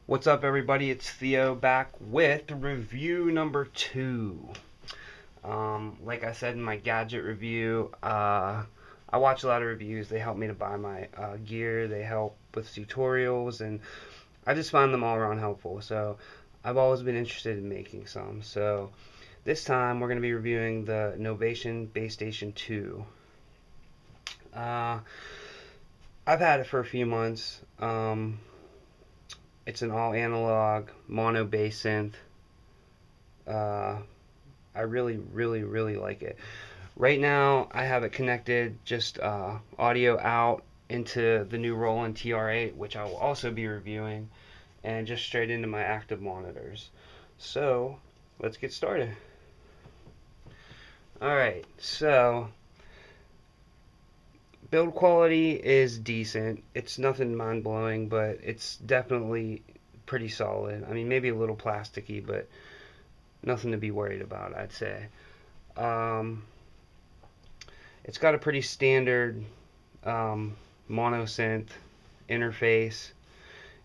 What's up, everybody? It's Theo back with review number 2. Like I said in my gadget review, I watch a lot of reviews. They help me to buy my gear. They help with tutorials, and I just find them all around helpful. So I've always been interested in making some. So this time we're going to be reviewing the Novation Bass Station 2. I've had it for a few months. It's an all analog mono bass synth. I really like it. Right now I have it connected just audio out into the new Roland TR8, which I will also be reviewing, and just straight into my active monitors. So let's get started. Alright, so build quality is decent. It's nothing mind-blowing, but it's definitely pretty solid. I mean, maybe a little plasticky, but nothing to be worried about, I'd say. It's got a pretty standard mono synth interface.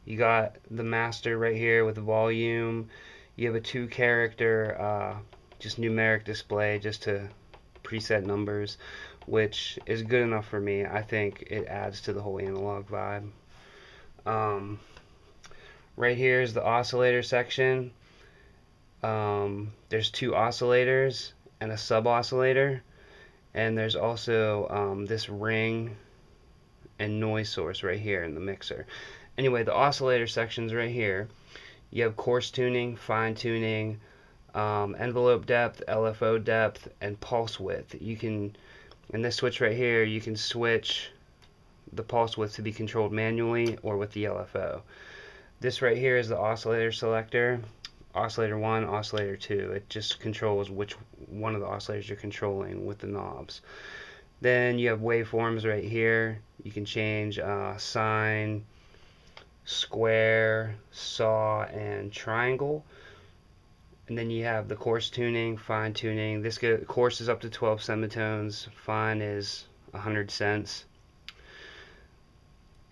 You got the master right here with the volume. You have a 2-character just numeric display just to preset numbers, which is good enough for me. I think it adds to the whole analog vibe. Right here is the oscillator section. There's 2 oscillators and a sub-oscillator, and there's also this ring and noise source right here in the mixer. Anyway, the oscillator section's right here. You have coarse tuning, fine tuning, envelope depth, LFO depth, and pulse width. You can, in this switch right here, you can switch the pulse width to be controlled manually or with the LFO. This right here is the oscillator selector. Oscillator 1, oscillator 2. It just controls which one of the oscillators you're controlling with the knobs. Then you have waveforms right here. You can change sine, square, saw, and triangle. And then you have the coarse tuning, fine tuning. This coarse is up to 12 semitones. Fine is 100 cents.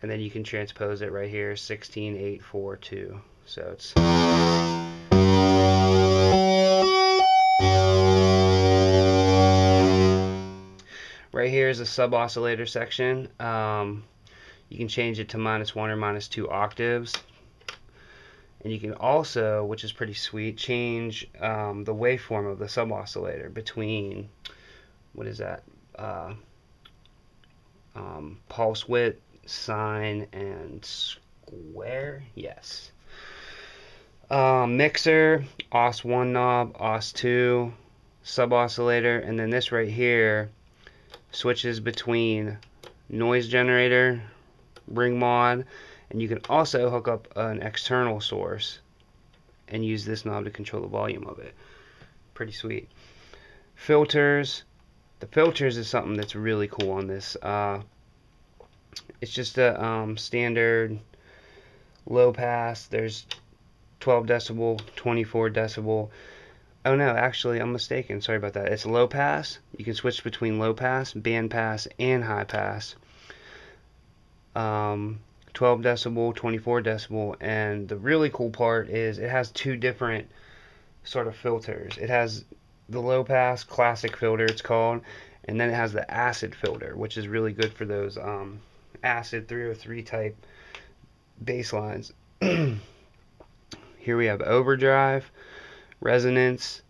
And then you can transpose it right here, 16, 8, 4, 2. So it's right here is a sub-oscillator section. You can change it to -1 or -2 octaves. And you can also, which is pretty sweet, change the waveform of the sub-oscillator between, what is that, pulse width, sine, and square. Yes. Mixer, OS1 knob, OS2, sub-oscillator, and then this right here switches between noise generator, ring mod, and you can also hook up an external source and use this knob to control the volume of it. Pretty sweet. Filters. The filters is something that's really cool on this. It's just a standard low pass. There's 12 decibel, 24 decibel. Oh no, actually I'm mistaken. Sorry about that. It's low pass. You can switch between low pass, band pass, and high pass. 12 decibel, 24 decibel, and the really cool part is it has 2 different sort of filters. It has the low pass classic filter, it's called, and then it has the acid filter, which is really good for those acid 303 type bass lines. Here we have overdrive, resonance.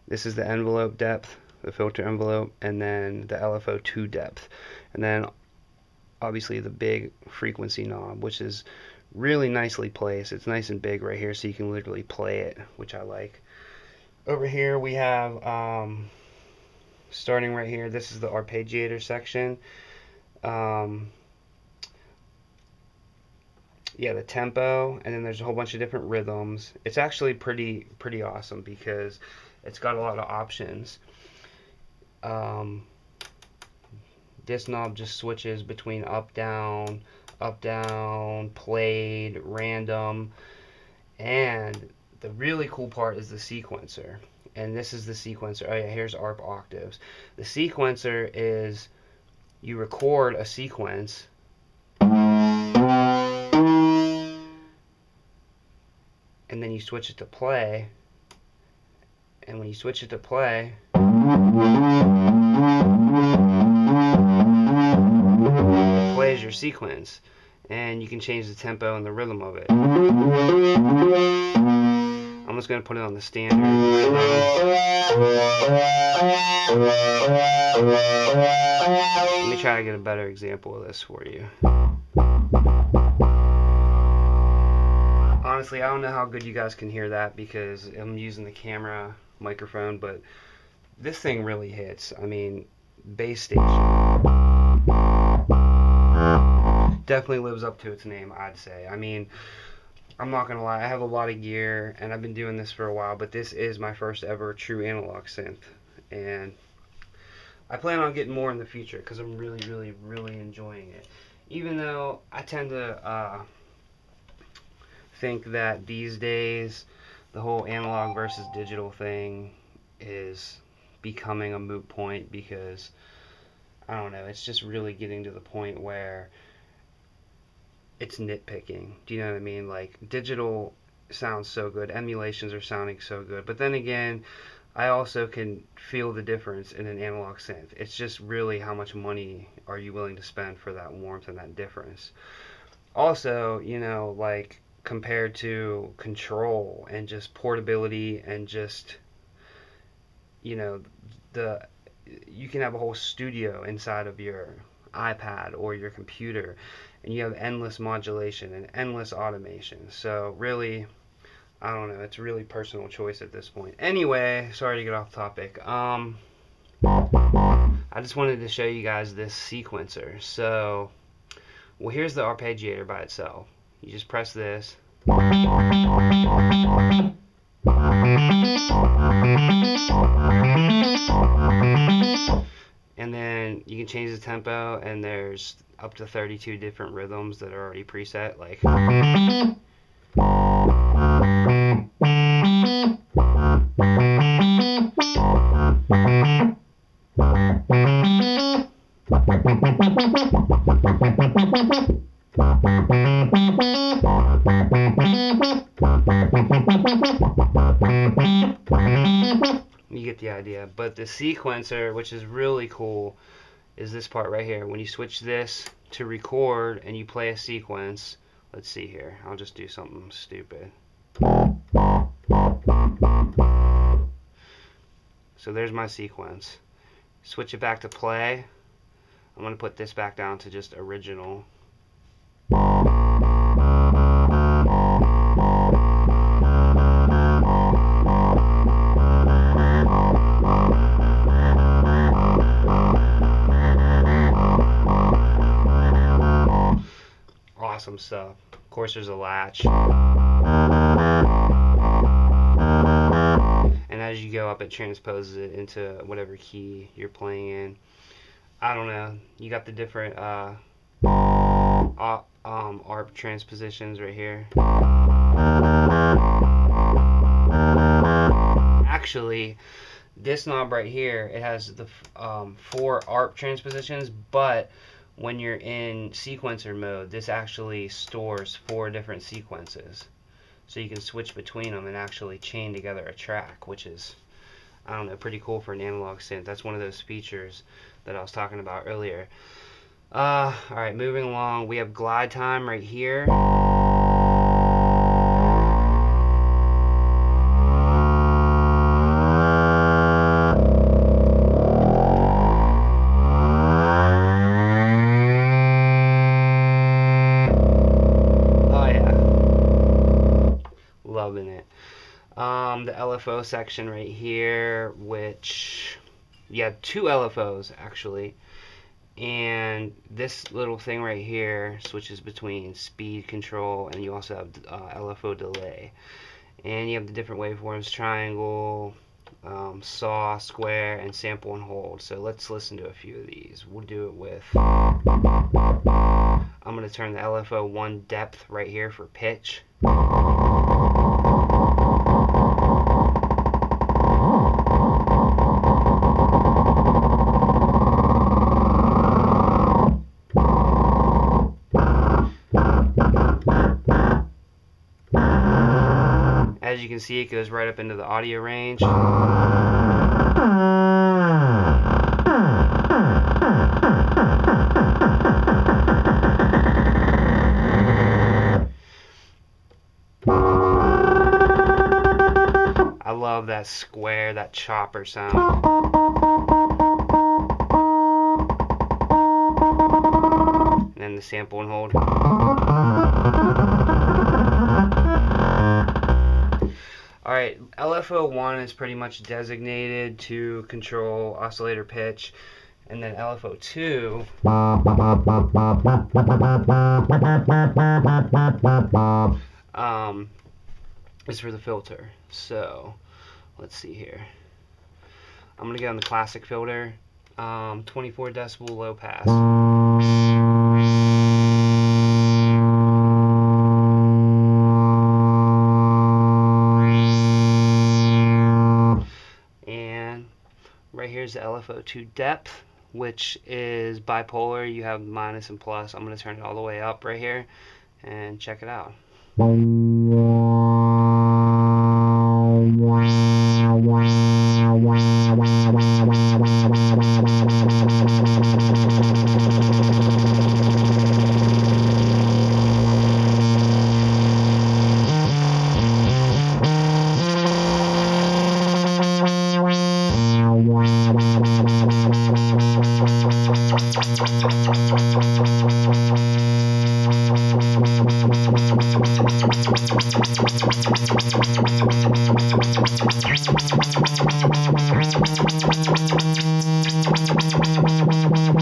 This is the envelope depth, the filter envelope, and then the LFO2 depth, and then obviously the big frequency knob, which is really nicely placed. It's nice and big right here, so you can literally play it, which I like. Over here we have starting right here, this is the Arpeggiator section. Yeah, the tempo, and then there's a whole bunch of different rhythms. It's actually pretty awesome because it's got a lot of options. This knob just switches between up, down, played, random, and the really cool part is the sequencer. And this is the sequencer. Oh yeah, here's ARP octaves. The sequencer is you record a sequence you switch it to play, and when you switch it to play, it plays your sequence, and you can change the tempo and the rhythm of it. I'm just going to put it on the standard rhythm. Let me try to get a better example of this for you. Honestly, I don't know how good you guys can hear that because I'm using the camera microphone, but this thing really hits. I mean, bass station definitely lives up to its name, I'd say. I mean, I'm not gonna lie, I have a lot of gear and I've been doing this for a while, but this is my first ever true analog synth, and I plan on getting more in the future because I'm really enjoying it. Even though I tend to think that these days the whole analog versus digital thing is becoming a moot point, because I don't know, it's just really getting to the point where it's nitpicking. Do you know what I mean? Like, digital sounds so good, emulations are sounding so good, but then again, I also can feel the difference in an analog synth. It's just really how much money are you willing to spend for that warmth and that difference. Also, you know, like, compared to control and just portability and just, you know, you can have a whole studio inside of your iPad or your computer, and you have endless modulation and endless automation. So really, I don't know, it's really personal choice at this point. Anyway, sorry to get off topic. I just wanted to show you guys this sequencer. So, well, here's the Arpeggiator by itself. You just press this. And then you can change the tempo, and there's up to 32 different rhythms that are already preset, like you get the idea. But the sequencer, which is really cool, is this part right here. When you switch this to record and you play a sequence, let's see here, I'll just do something stupid. So there's my sequence. Switch it back to play. I'm going to put this back down to just original. Awesome stuff. Of course, there's a latch. And as you go up, it transposes it into whatever key you're playing in. I don't know. You got the different ARP transpositions right here. Actually, this knob right here, it has the 4 ARP transpositions, but when you're in sequencer mode, this actually stores 4 different sequences. So you can switch between them and actually chain together a track, which is, I don't know, pretty cool for an analog synth. That's one of those features that I was talking about earlier. Alright, moving along, we have glide time right here. Loving it. The LFO section right here, which you have 2 LFOs actually, and this little thing right here switches between speed control, and you also have LFO delay, and you have the different waveforms: triangle, saw, square, and sample and hold. So let's listen to a few of these. We'll do it with, I'm going to turn the LFO 1 depth right here for pitch. As as you can see, it goes right up into the audio range. I love that square, that chopper sound. And then the sample and hold. Alright, LFO1 is pretty much designated to control oscillator pitch, and then LFO2 is for the filter. So let's see here. I'm gonna go on the classic filter, 24 decibel low pass. And right here's the LFO2 depth, which is bipolar. You have minus and plus. I'm gonna turn it all the way up right here and check it out.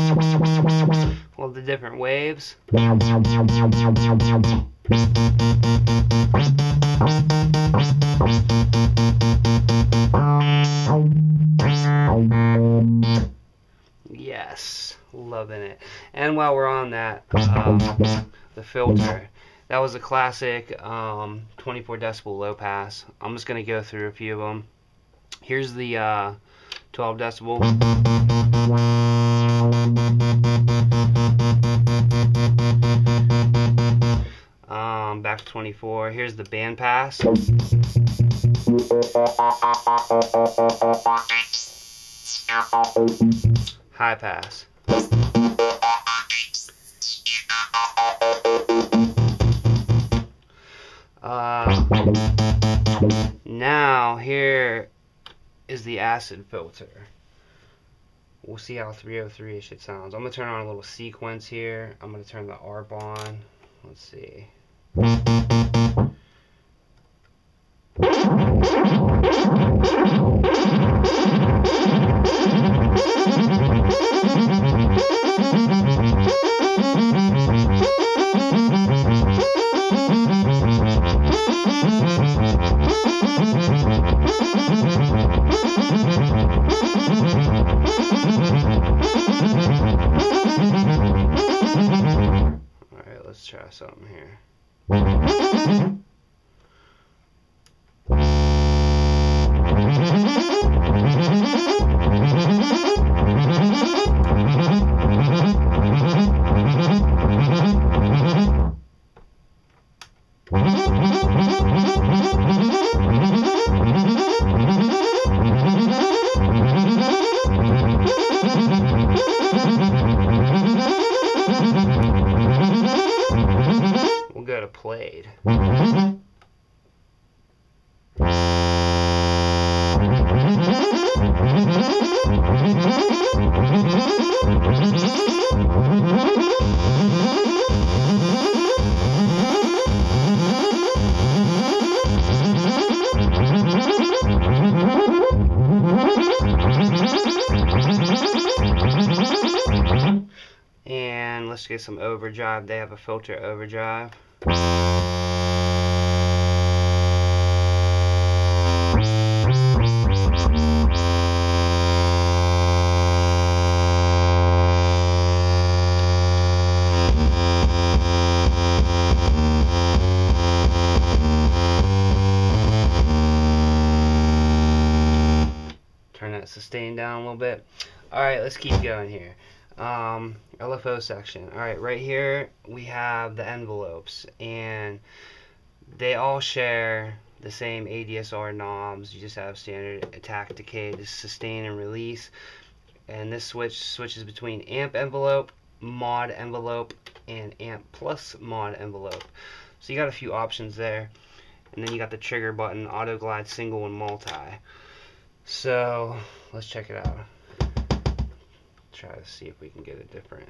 Well, the different waves. Yes, loving it. And while we're on that, the filter, that was a classic 24 decibel low pass. I'm just going to go through a few of them. Here's the 12 decibel. Back to 24. Here's the band pass. High pass. Now here is the acid filter. We'll see how 303-ish it sounds. I'm going to turn on a little sequence here. I'm going to turn the ARP on. Let's see. Alright, let's try something here. We'll go to played. And let's get some overdrive. They have a filter overdrive. Turn that sustain down a little bit. Alright, let's keep going here. LFO section. Alright, right here we have the envelopes, and They all share the same ADSR knobs. You just have standard attack, decay, sustain, and release. And this switch switches between amp envelope, mod envelope, and amp plus mod envelope. So you got a few options there. And then you got the trigger button, auto glide, single, and multi. So let's check it out. Try to see if we can get it different.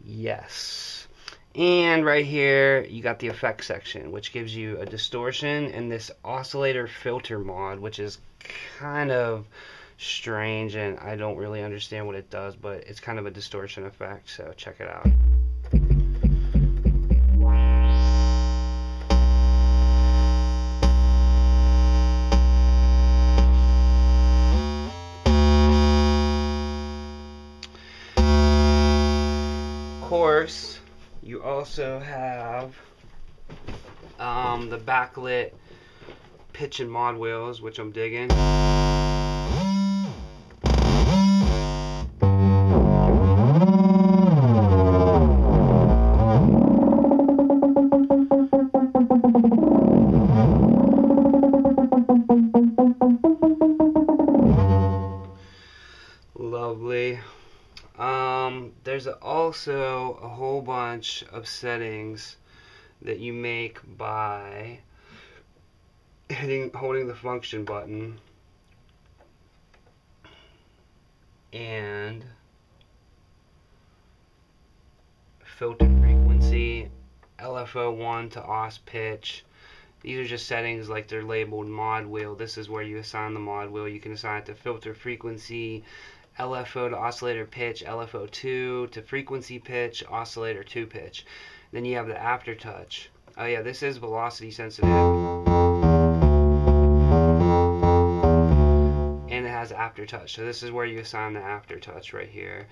Yes. And right here you got the effects section, which gives you a distortion and this oscillator filter mod, which is kind of strange and I don't really understand what it does, but it's kind of a distortion effect, so check it out. Of course, you also have the backlit pitch and mod wheels, which I'm digging. Lovely. There's also a whole bunch of settings that you make by holding the function button and filter frequency, LFO1 to os pitch. These are just settings like they're labeled mod wheel. This is where you assign the mod wheel. You can assign it to filter frequency, LFO to oscillator pitch, LFO2 to frequency pitch, oscillator 2 pitch. Then you have the aftertouch. Oh yeah, this is velocity sensitive. And it has aftertouch. So this is where you assign the aftertouch right here.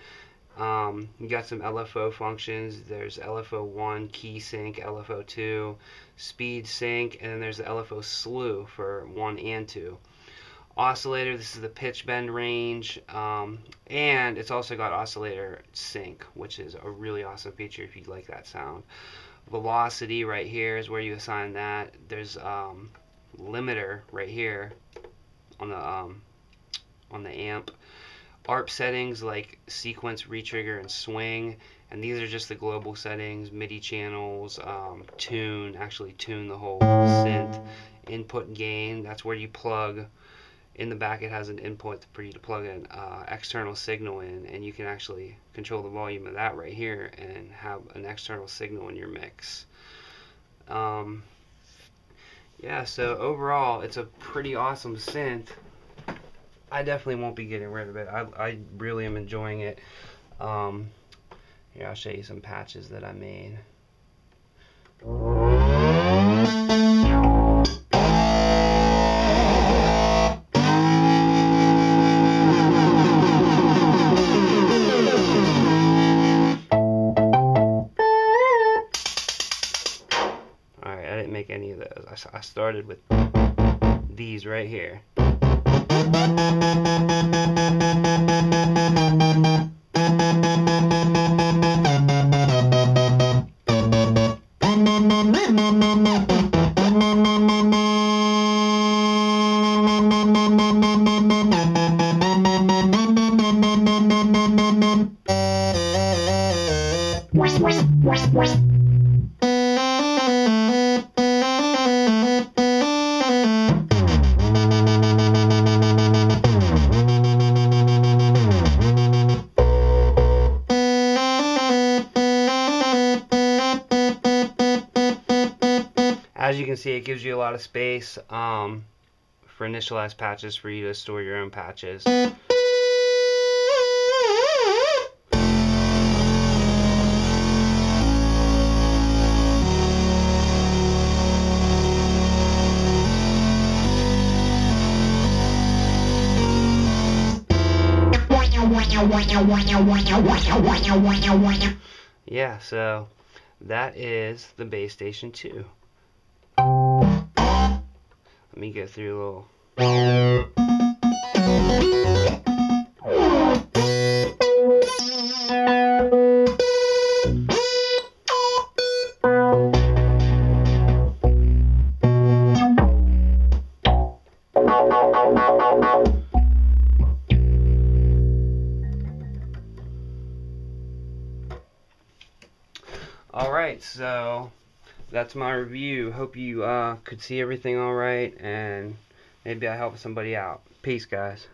You got some LFO functions. There's LFO1 key sync, LFO2 speed sync, and then there's the LFO slew for 1 and 2. Oscillator, this is the pitch bend range, and it's also got oscillator sync, which is a really awesome feature if you like that sound. Velocity right here is where you assign that. There's limiter right here on the amp. ARP settings like sequence, retrigger, and swing, and these are just the global settings. MIDI channels, tune the whole synth. Input and gain, that's where you plug. In the back it has an input for you to plug an external signal in, and you can actually control the volume of that right here and have an external signal in your mix. Yeah, so overall it's a pretty awesome synth. I definitely won't be getting rid of it. I really am enjoying it. Here, I'll show you some patches that I made. Alright, I didn't make any of those. I started with these right here. can see, it gives you a lot of space for initialized patches for you to store your own patches. Yeah, so that is the Bass Station 2. Let me go through a little. Alright, so that's my review. Hope you could see everything alright, and maybe I helped somebody out. Peace, guys.